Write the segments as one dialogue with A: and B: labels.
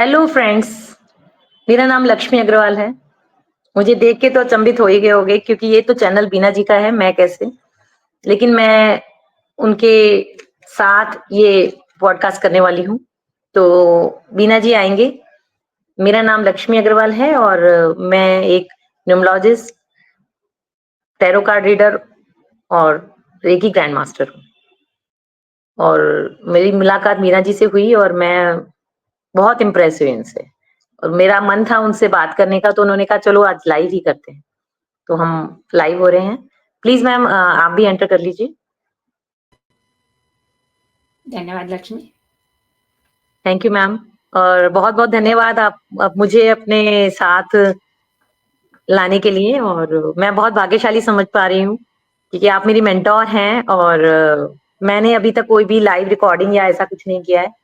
A: Hello friends, मेरा नाम लक्ष्मी अग्रवाल है। मुझे देख के तो अचंभित हो ही गए होंगे क्योंकि ये तो चैनल बीना जी का है, मैं कैसे? लेकिन मैं उनके साथ ये पॉडकास्ट करने वाली हूँ। तो बीना जी आएँगे। मेरा नाम लक्ष्मी अग्रवाल है और मैं एक न्यूमरोलॉजिस्ट, टैरो कार्ड रीडर और रेकी ग्रैंड मास्टर हूँ। और मेरी मुलाकात मीना जी से हुई और मैं बहुत इम्प्रेस हुई इनसे। और मेरा मन था उनसे बात करने का, तो उन्होंने कहा चलो आज लाइव ही करते हैं। तो हम लाइव हो रहे हैं। प्लीज मैम आप भी एंटर कर लीजिए।
B: धन्यवाद लक्ष्मी।
A: Thank you ma'am. और बहुत बहुत धन्यवाद आप मुझे अपने साथ लाने के लिए। और मैं बहुत भाग्यशाली समझ पा रही हूँ क्योंकि आप मेरी मेंटोर हैं। और मैंने अभी तक कोई भी लाइव रिकॉर्डिंग या ऐसा कुछ नहीं किया है।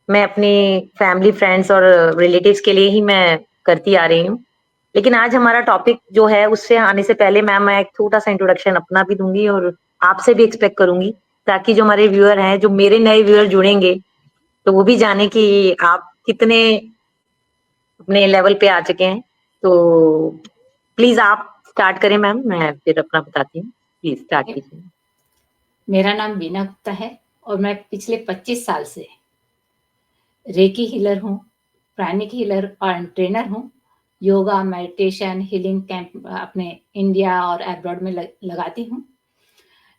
A: मैं अपनी फैमिली फ्रेंड्स और रिलेटिव्स के लिए ही मैं करती आ रही हूँ। लेकिन आज हमारा टॉपिक जो है उससे आने से पहले मैम मैं एक छोटा सा इंट्रोडक्शन अपना भी दूंगी और आपसे भी एक्सपेक्ट करूंगी, ताकि जो हमारे व्यूअर हैं, जो मेरे नए व्यूअर जुड़ेंगे, तो वो भी जाने कि आप कितने अपने लेवल पे आ चुके हैं। तो प्लीज आप स्टार्ट करें मैम, मैं फिर अपना बताती हूँ। प्लीज स्टार्ट कीजिए।
B: मेरा नाम बीना गुप्ता है और मैं पिछले 25 साल से रेकी हीलर हूँ, प्राणिक हीलर और ट्रेनर हूँ। योगा, मेडिटेशन, हीलिंग कैंप अपने इंडिया और अब्रॉड में लगाती हूँ।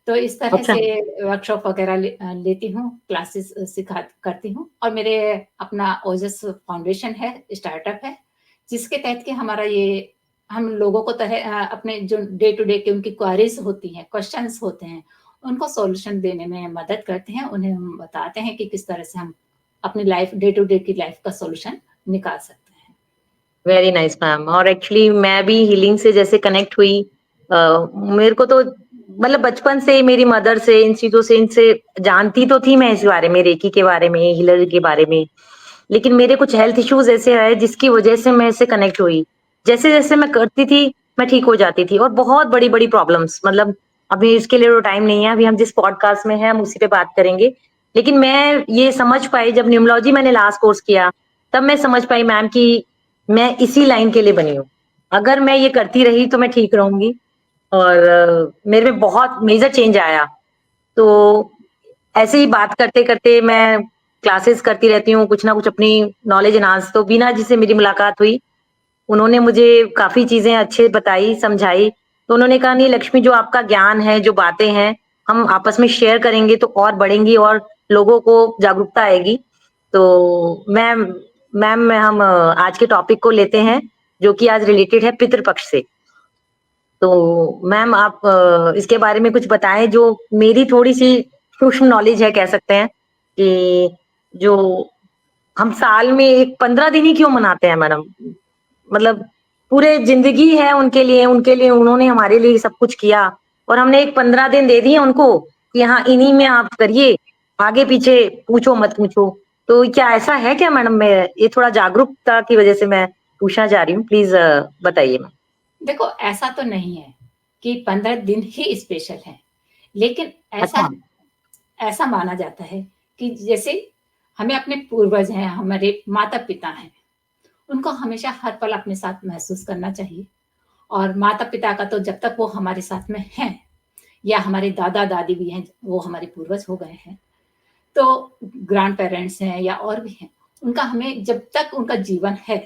B: तो इस तरह
A: अच्छा।
B: से वर्कशॉप वगैरह लेती हूँ, क्लासेस सिखा करती हूँ। और मेरे अपना ओजस फाउंडेशन है, स्टार्टअप है, जिसके तहत कि हमारा ये हम लोगों को अपने जो डे टू डे की उनकी क्वेरीज होती हैं, क्वेश्चंस होते हैं, उनको सॉल्यूशन देने में मदद करते हैं। उन्हें हम बताते हैं कि किस तरह से हम अपनी लाइफ, डे टू डे की लाइफ का सॉल्यूशन निकाल सकते हैं।
A: Very nice ma'am. और एक्चुअली मैं भी हीलिंग से जैसे कनेक्ट हुई, मेरे को तो मतलब बचपन से ही मेरी मदर से इन चीजों से इनसे जानती तो थी मैं इस बारे में, रेकी के बारे में, हीलर के बारे में। लेकिन मेरे कुछ हेल्थ इश्यूज ऐसे आए जिसकी वजह से मैं इससे कनेक्ट हुई। जैसे जैसे मैं करती थी मैं ठीक हो जाती थी। और बहुत बड़ी बड़ी प्रॉब्लम्स, मतलब अभी इसके लिए तो टाइम नहीं है, अभी हम जिस पॉडकास्ट में है हम उसी पे बात करेंगे। लेकिन मैं ये समझ पाई जब न्यूमरोलॉजी मैंने लास्ट कोर्स किया, तब मैं समझ पाई मैम कि मैं इसी लाइन के लिए बनी हूँ। अगर मैं ये करती रही तो मैं ठीक रहूंगी। और मेरे में बहुत मेजर चेंज आया। तो ऐसे ही बात करते करते मैं क्लासेस करती रहती हूँ, कुछ ना कुछ अपनी नॉलेज एनहांस। तो बीना जी से मेरी मुलाकात हुई, उन्होंने मुझे काफी चीजें अच्छे बताई, समझाई। तो उन्होंने कहा नहीं लक्ष्मी, जो आपका ज्ञान है, जो बातें हैं, हम आपस में शेयर करेंगे तो और बढ़ेंगी और लोगों को जागरूकता आएगी। तो मैम हम आज के टॉपिक को लेते हैं, जो कि आज रिलेटेड है पितृपक्ष से। तो मैम आप इसके बारे में कुछ बताएं, जो मेरी थोड़ी सी सूक्ष्म नॉलेज है कह सकते हैं कि जो हम साल में एक 15 दिन ही क्यों मनाते हैं मैडम? मतलब पूरे जिंदगी है उनके लिए उन्होंने हमारे लिए सब कुछ किया। और हमने एक 15 दिन दे दिए उनको कि हाँ इन्हीं में आप करिए, आगे पीछे पूछो मत पूछो। तो क्या ऐसा है क्या मैडम? मैं ये थोड़ा जागरूकता की वजह से मैं पूछना चाह रही हूँ, प्लीज बताइए मैम।
B: देखो, ऐसा तो नहीं है कि 15 दिन ही स्पेशल है, लेकिन ऐसा
A: अच्छा।
B: ऐसा माना जाता है कि जैसे हमें अपने पूर्वज हैं, हमारे माता-पिता हैं, उनको हमेशा हर पल अपने साथ महसूस करना चाहिए। और माता-पिता का तो जब तक वो हमारे साथ में हैं, या हमारे दादा-दादी भी हैं, वो हमारे पूर्वज हो गए हैं, तो ग्रैंड पेरेंट्स हैं या और भी हैं, उनका हमें जब तक उनका जीवन है,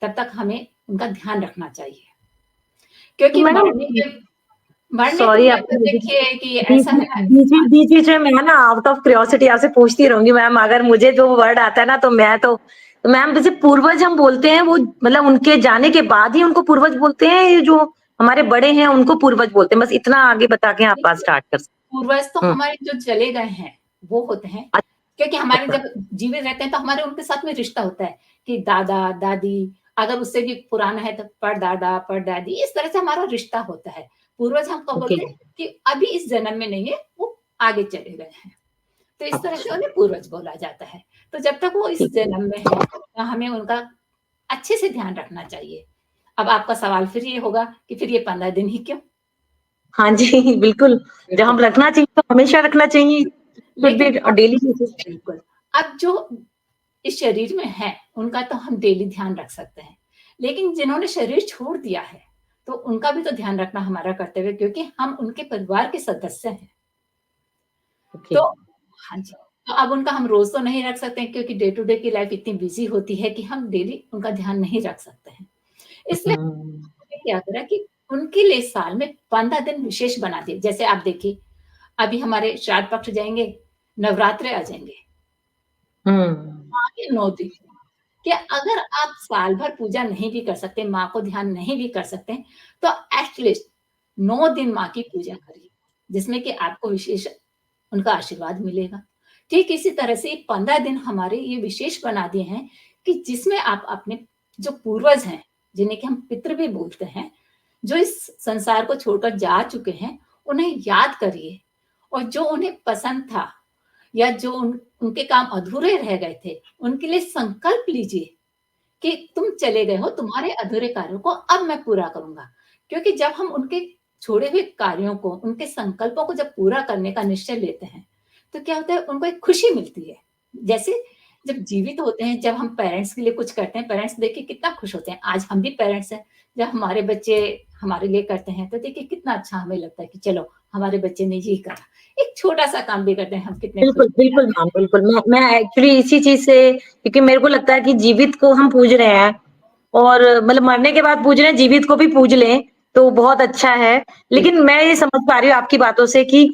B: तब तक हमें उनका ध्यान रखना चाहिए।
A: तो
B: क्योंकि
A: मैडम
B: मरने के
A: सॉरी
B: बाद तो
A: आपको
B: देखिए कि ऐसा है ना।
A: बीच बीच में मैं ना आउट ऑफ क्यूरियोसिटी आपसे पूछती रहूंगी मैम, अगर मुझे जो वर्ड आता है ना तो मैं तो मैम जैसे पूर्वज हम बोलते हैं, वो मतलब उनके जाने के बाद ही उनको पूर्वज बोलते हैं, ये जो हमारे बड़े हैं उनको पूर्वज बोलते हैं? बस इतना आगे बता के आप बात
B: देखिए,
A: स्टार्ट कर सकते
B: पूर्वज तो
A: हैं।
B: हमारे जो चले गए हैं, वो होते हैं। क्योंकि हमारे
A: अच्छा।
B: जब जीवित रहते हैं तो हमारे उनके साथ में रिश्ता होता है कि दादा-दादी, अगर उससे भी पुराना है तो परदादा, परदादी, इस तरह से हमारा रिश्ता होता है। पूर्वज हम कब
A: ओके।
B: बोलते हैं कि अभी इस जन्म में नहीं है, वो आगे चले गए हैं। तो इस तरह से
A: अच्छा।
B: उन्हें पूर्वज बोला जाता है। तो जब तक वो इस
A: ठीक।
B: जन्म में हैं, तो हमें उनका अच्छे से ध्यान रखना चाहिए। अब आपका सवाल फिर ये होगा कि फिर ये 15 दिन ही क्यों?
A: हाँ जी बिल्कुल। जब हम
B: बिल्कुल।
A: रखना चाहिए तो हमेशा रखना चाहिए, शुड बी
B: लेकिन अब
A: डेली बेसिस।
B: बिल्कुल, अब जो इस शरीर में हैं, उनका तो हम डेली ध्यान रख सकते हैं। लेकिन जिन्होंने शरीर छोड़ दिया है, तो उनका भी तो ध्यान रखना हमारा कर्तव्य है, क्योंकि हम उनके परिवार के सदस्य हैं।
A: ओके।
B: तो हाँ जी, तो अब उनका हम रोज़ तो नहीं रख सकते हैं, क्योंकि डे टू डे की लाइफ़ इतनी बिज़ी होती है कि हम डेली उनका ध्यान नहीं रख सकते हैं। इसलिए
A: हुँ,
B: हमने क्या करा कि उनके लिए साल में 15 दिन विशेष बना दिए। जैसे आप देखिए, अभी हमारे श्राद्ध पक्ष जाएँगे, नवरात्रे आ जाएँगे,
A: हुँ,
B: माँ के 9 दिन, कि अगर आप साल भर पूजा नहीं भी कर सकते, माँ को ध्यान नहीं भी कर सकते, तो एट लीस्ट 9 दिन माँ की पूजा करिए, जिसमें कि आपको विशेष उनका आशीर्वाद मिलेगा। ठीक इसी तरह से 15 दिन हमारे ये विशेष बना दिए हैं कि जिसमें आप अपने जो पूर्वज हैं, जिन्हें कि हम पितृ भी बोलते हैं, जो इस संसार को छोड़कर जा चुके हैं, उन्हें याद करिए, और जो उन्हें पसंद था या जो उनके काम अधूरे रह गए थे, उनके लिए संकल्प लीजिए कि तुम चले गए हो, तुम्हारे अधूरे कार्यों को अब मैं पूरा करूँगा। क्योंकि जब हम उनके छोड़े हुए कार्यों को, उनके संकल्पों को जब पूरा करने का निश्चय लेते हैं, तो क्या होता है, उनको एक खुशी मिलती है। जैसे जब जीवित होते हैं, जब हम पेरेंट्स के लिए कुछ करते हैं, पेरेंट्स देख के कितना खुश होते हैं। आज हम भी पेरेंट्स हैं, जब हमारे बच्चे हमारे लिए करते हैं, तो देखिए कितना अच्छा हमें लगता है कि चलो, हमारे बच्चे ने ये करा। एक छोटा-सा काम भी करते हैं, हम कितने खुश
A: बिल्कुल,
B: हो
A: बिल्कुल
B: जाते
A: मैम,
B: हैं।
A: बिल्कुल। मैं एक्चुअली इसी चीज़ से, क्योंकि मेरे को लगता है कि जीवित को हम पूज रहे हैं और मतलब मरने के बाद पूज रहे हैं, जीवित को भी पूज लें, तो बहुत अच्छा है।
B: बिल्कुल,
A: लेकिन मैं ये समझ पा रही हूँ आपकी बातों से कि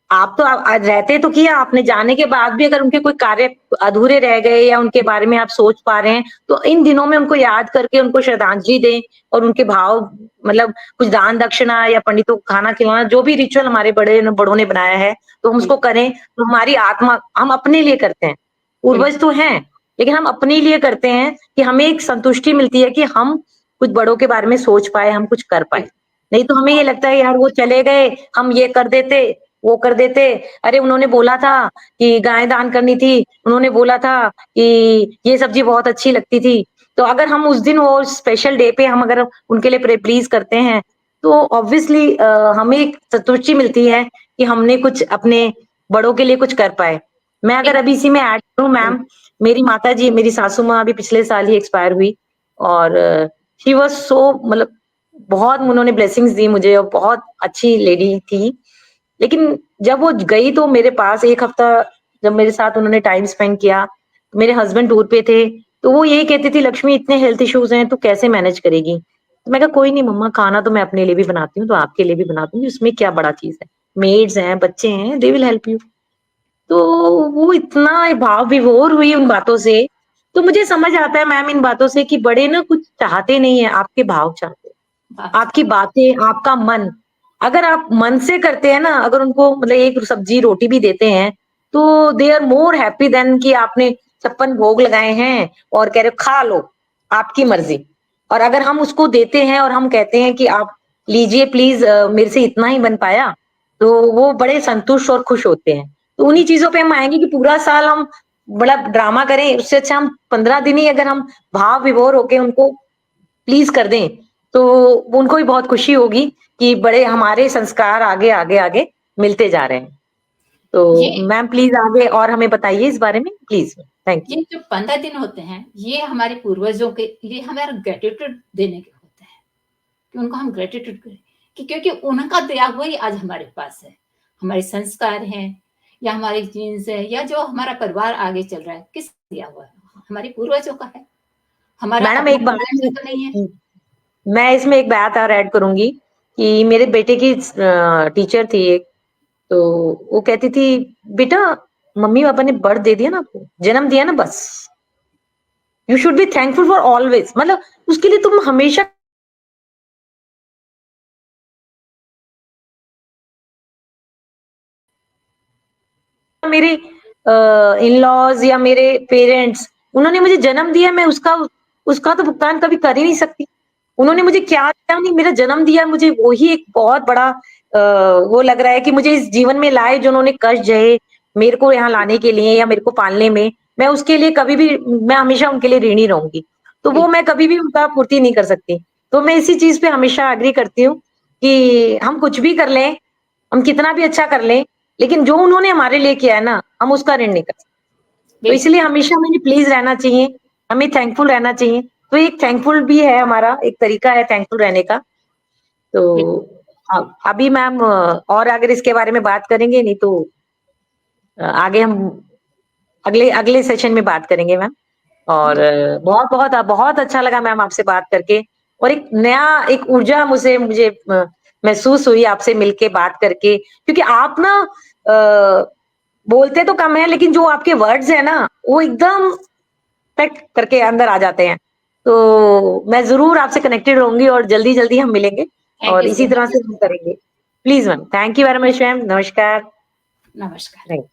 A: आप तो रहते तो किया आपने, जाने के बाद भी अगर उनके कोई कार्य अधूरे रह गए या उनके बारे में आप सोच पा रहे हैं, तो इन दिनों में उनको याद करके उनको श्रद्धांजलि दें और उनके भाव, मतलब कुछ दान दक्षिणा या पंडितों को खाना खिलाना, जो भी रिचुअल हमारे बड़ों ने बनाया है, तो हम उसको
B: बिल्कुल,
A: करें। तो हमारी आत्मा, हम अपने लिए करते हैं,
B: बिल्कुल,
A: पूर्वज तो हैं, लेकिन हम अपने लिए करते हैं कि हमें एक संतुष्टि मिलती है कि हम कुछ बड़ों के बारे में सोच पाए, हम कुछ कर पाए।
B: बिल्कुल।
A: नहीं तो हमें ये लगता है यार वो चले गए, हम ये कर देते, वो कर देते। अरे उन्होंने बोला था कि गाय दान करनी थी, उन्होंने बोला था कि ये सब्जी बहुत अच्छी लगती थी। तो अगर हम उस दिन वो स्पेशल डे पे हम अगर उनके लिए प्लीज करते हैं, तो ऑब्वियसली हमें एक संतुष्टि मिलती है कि हमने कुछ अपने बड़ों के लिए कुछ कर पाए। मैं अगर
B: एक
A: अभी इसी में ऐड करूँ मैम, मेरी माताजी, मेरी सासू माँ अभी पिछले साल ही एक्सपायर हुई और शी वाज़ सो, मतलब बहुत उन्होंने ब्लेसिंग्स दी मुझे और बहुत अच्छी लेडी थी। लेकिन जब वो गई तो मेरे पास 1 हफ्ता जब मेरे साथ उन्होंने टाइम स्पेंड किया, तो मेरे हस्बैंड टूर पे थे, तो वो यही कहती थी, "लक्ष्मी इतने हेल्थ इश्यूज़ हैं, तू कैसे मैनेज करेगी?" तो मैं कहा, "कोई नहीं मम्मा, खाना तो मैं अपने लिए भी बनाती हूँ, तो आपके लिए भी बना दूँगी, उसमें क्या बड़ा चीज़ है? मेड्स हैं, बच्चे हैं, दे विल हेल्प यू।" तो वो इतना भाव विभोर हुई उन बातों से, तो मुझे समझ आता है मैम इन बातों से कि बड़े ना कुछ चाहते नहीं है, आपके भाव चाहते हैं।
B: बात
A: आपकी बातें, आपका मन, अगर आप मन से करते हैं ना, अगर उनको मतलब एक सब्जी रोटी भी देते हैं, तो they are more happy than कि आपने 56 भोग लगाए हैं और कह रहे हो खा लो, आपकी मर्ज़ी। और अगर हम उसको देते हैं और हम कहते हैं कि आप लीजिए प्लीज़, मेरे से इतना ही बन पाया, तो वो बड़े संतुष्ट और खुश होते हैं। तो उन्हीं चीज़ों पे हम आएँगे कि पूरा साल हम बड़ा ड्रामा करें, उससे अच्छा हम 15 दिन ही अगर हम भाव विभोर होके उनको प्लीज़ कर दें, तो उनको भी बहुत खुशी होगी कि बड़े हमारे संस्कार आगे, आगे, आगे मिलते जा रहे हैं।
B: ये
A: तो मैम प्लीज़ आगे और हमें बताइए इस बारे में प्लीज़। Thank you.
B: ये जो 15 दिन होते हैं, ये हमारे पूर्वजों के लिए हमारा ग्रैटिट्यूड देने के होते हैं, कि उनको हम ग्रैटिट्यूड करें, कि क्योंकि उनका दिया हुआ ही आज हमारे पास है। हमारे संस्कार हैं या हमारे जीन्स है या जो हमारा परिवार आगे चल रहा है, किसने दिया हुआ है? हमारे पूर्वजों का है। हमारा
A: मैडम
B: अपना
A: एक बात,
B: बनाया हुआ तो नहीं है।
A: मैं इसमें एक बात और ऐड करूँगी कि मेरे बेटे की टीचर थी एक, तो वो कहती थी, "बेटा, मम्मी-पापा ने बर्थ दे दिया ना आपको, जन्म दिया ना बस, you should be thankful for always." मतलब उसके लिए तुम हमेशा मेरे इन-लॉज़ या मेरे पेरेंट्स, उन्होंने मुझे जन्म दिया, मैं उसका उसका तो भुगतान कभी कर ही नहीं सकती। उन्होंने मुझे क्या दिया नहीं, मेरा जन्म दिया, मुझे वो ही एक बहुत बड़ा वो लग रहा है कि मुझे इस जीवन में लाए, जो उन्होंने कष्ट झेले, मेरे को यहाँ लाने के लिए या मेरे को पालने में, मैं उसके लिए कभी भी, मैं हमेशा उनके लिए ऋणी रहूँगी। तो वो
B: बिल्कुल,
A: मैं कभी भी उनका पूर्ति नहीं कर सकती। तो मैं इसी चीज़ पे हमेशा एग्री करती हूँ कि हम कुछ भी कर लें, हम कितना भी अच्छा कर लें, लेकिन जो उन्होंने हमारे लिए किया है ना, हम उसका ऋण नहीं कर सकते। तो इसलिए हमेशा हमें प्लीज़ रहना चाहिए, हमें थैंकफुल रहना चाहिए। तो एक थैंकफुल भी है हमारा, एक तरीका है थैंकफुल रहने का। तो अभी मैम और अगर इसके बारे में बात करेंगे नहीं तो आगे हम अगले अगले सेशन में बात करेंगे मैम। और बहुत-बहुत बहुत अच्छा लगा मैम आपसे बात करके और एक नया एक ऊर्जा मुझे महसूस हुई आपसे मिलके बात करके क्योंकि आप ना बोलते तो कम है लेकिन जो आपके वर्ड्स हैं ना, वो एकदम टक करके अंदर आ जाते हैं। तो मैं ज़रूर आपसे कनेक्टेड रहूँगी और जल्दी-जल्दी हम मिलेंगे
B: थैंक
A: और
B: यू
A: इसी
B: सो
A: तरह
B: मच।
A: से हम करेंगे। Please ma'am, thank you very much ma'am, नमस्कार।
B: नमस्कार।
A: थैंक